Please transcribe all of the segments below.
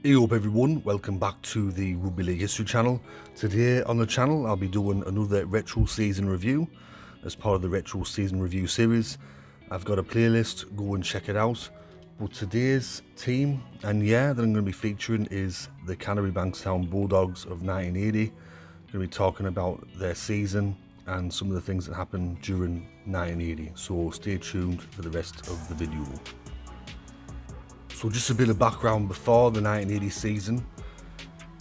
Hey up everyone, welcome back to the Rugby League History channel. Today on the channel I'll be doing another retro season review as part of the retro season review series. I've got a playlist, go and check it out. But today's team and year that I'm going to be featuring is the Canterbury-Bankstown Bulldogs of 1980. I'm going to be talking about their season and some of the things that happened during 1980. So stay tuned for the rest of the video. So just a bit of background before the 1980 season.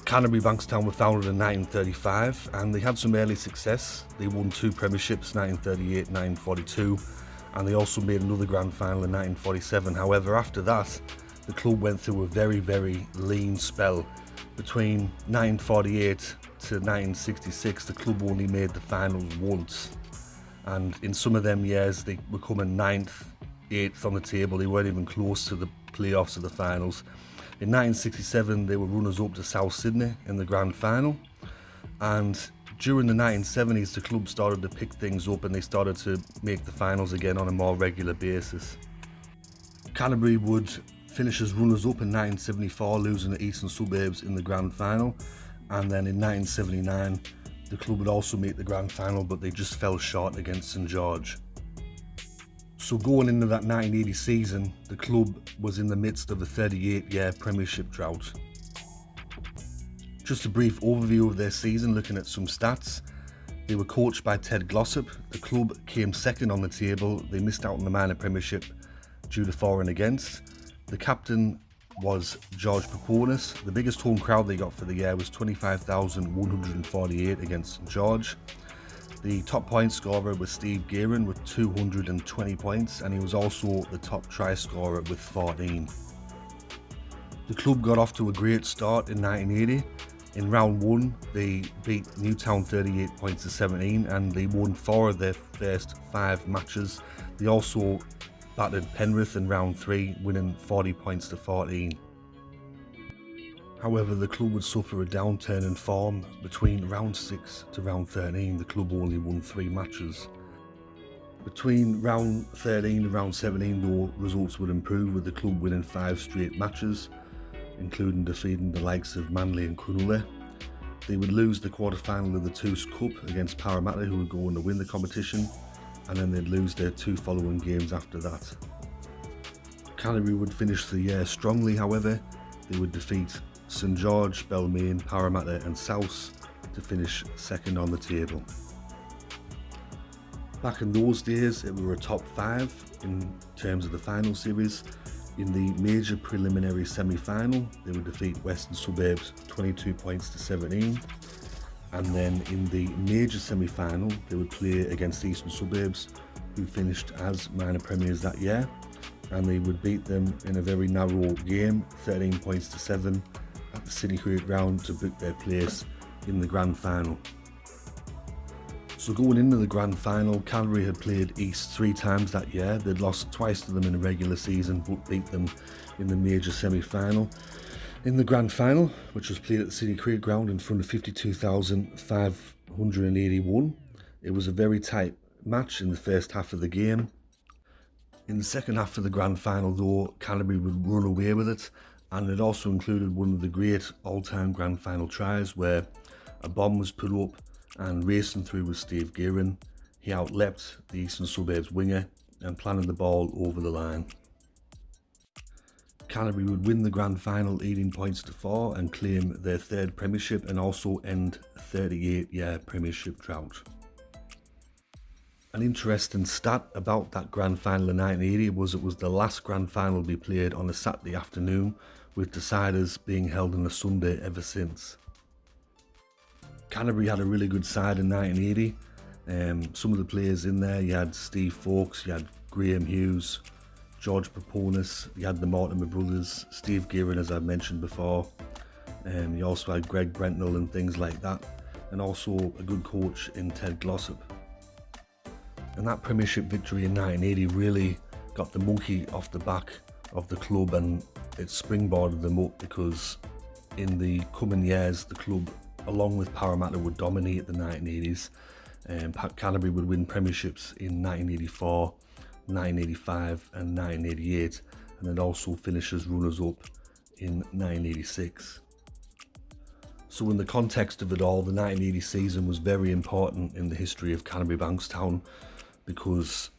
Canterbury-Bankstown were founded in 1935 and they had some early success. They won 2 premierships, 1938 and 1942, and they also made another grand final in 1947. However, after that, the club went through a very lean spell. Between 1948 to 1966, the club only made the finals once. And in some of them years, they were coming 9th, 8th on the table. They weren't even close to the playoffs of the finals. In 1967 they were runners up to South Sydney in the grand final, and during the 1970s the club started to pick things up and they started to make the finals again on a more regular basis. Canterbury would finish as runners up in 1974, losing to Eastern Suburbs in the grand final, and then in 1979 the club would also make the grand final, but they just fell short against St George. So going into that 1980 season, the club was in the midst of a 38-year Premiership drought. Just a brief overview of their season, looking at some stats. They were coached by Ted Glossop. The club came second on the table. They missed out on the minor Premiership due to for and against. The captain was George Proponis. The biggest home crowd they got for the year was 25,148 against St George. The top point scorer was Steve Gearin with 220 points, and he was also the top try scorer with 14. The club got off to a great start in 1980. In round 1 they beat Newtown 38 points to 17 and they won 4 of their first 5 matches. They also battered Penrith in round 3, winning 40 points to 14. However, the club would suffer a downturn in form. Between round 6 to round 13, the club only won 3 matches. Between round 13 to round 17, though, results would improve, with the club winning 5 straight matches, including defeating the likes of Manly and Cronulla. They would lose the quarter-final of the Toos Cup against Parramatta, who would go on to win the competition, and then they'd lose their 2 following games after that. Canterbury would finish the year strongly, however. They would defeat St George, Balmain, Parramatta and South to finish second on the table. Back in those days, it were a top 5 in terms of the final series. In the major preliminary semi-final, they would defeat Western Suburbs 22 points to 17. And then in the major semi-final, they would play against Eastern Suburbs, who finished as minor premiers that year. And they would beat them in a very narrow game, 13 points to 7. At the City Cricket Ground to book their place in the grand final. So going into the grand final, Canterbury had played East 3 times that year. They'd lost twice to them in the regular season, but beat them in the major semi-final. In the grand final, which was played at the City Cricket Ground in front of 52,581, it was a very tight match in the first half of the game. In the second half of the grand final, though, Canterbury would run away with it. And it also included one of the great all-time grand final tries where a bomb was put up and racing through was Steve Gearin. He outleapt the Eastern Suburbs winger and planted the ball over the line. Canterbury would win the grand final 18 points to 4 and claim their 3rd premiership and also end a 38-year premiership drought. An interesting stat about that grand final in 1980 was it was the last grand final to be played on a Saturday afternoon, with deciders being held on a Sunday ever since. Canterbury had a really good side in 1980. Some of the players in there, you had Steve Fawkes, you had Graham Hughes, George Proponis, you had the Mortimer brothers, Steve Gearin as I mentioned before. You also had Greg Brentnell and things like that, and also a good coach in Ted Glossop. And that premiership victory in 1980 really got the monkey off the back of the club, and it springboarded them up, because in the coming years the club, along with Parramatta, would dominate the 1980s. Canterbury would win premierships in 1984, 1985 and 1988, and then also finish as runners up in 1986. So in the context of it all, the 1980 season was very important in the history of Canterbury-Bankstown because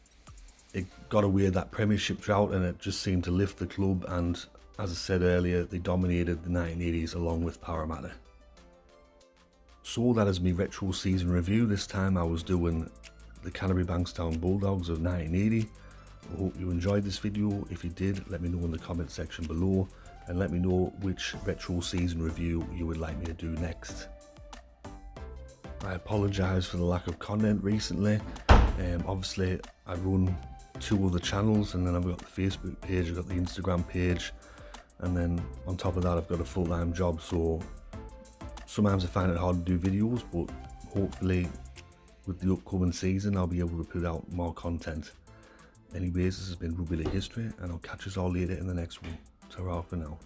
it got away that Premiership drought and it just seemed to lift the club, and as I said earlier, they dominated the 1980s along with Parramatta. So that is my retro season review. This time I was doing the Canterbury-Bankstown Bulldogs of 1980. I hope you enjoyed this video. If you did, let me know in the comment section below and let me know which retro season review you would like me to do next. I apologise for the lack of content recently. Obviously I run 2 other channels, and then I've got the Facebook page, I've got the Instagram page, and then on top of that I've got a full-time job, so sometimes I find it hard to do videos, but hopefully with the upcoming season I'll be able to put out more content. Anyways, this has been Rugby League History, and I'll catch us all later in the next one. Ta-ra for now.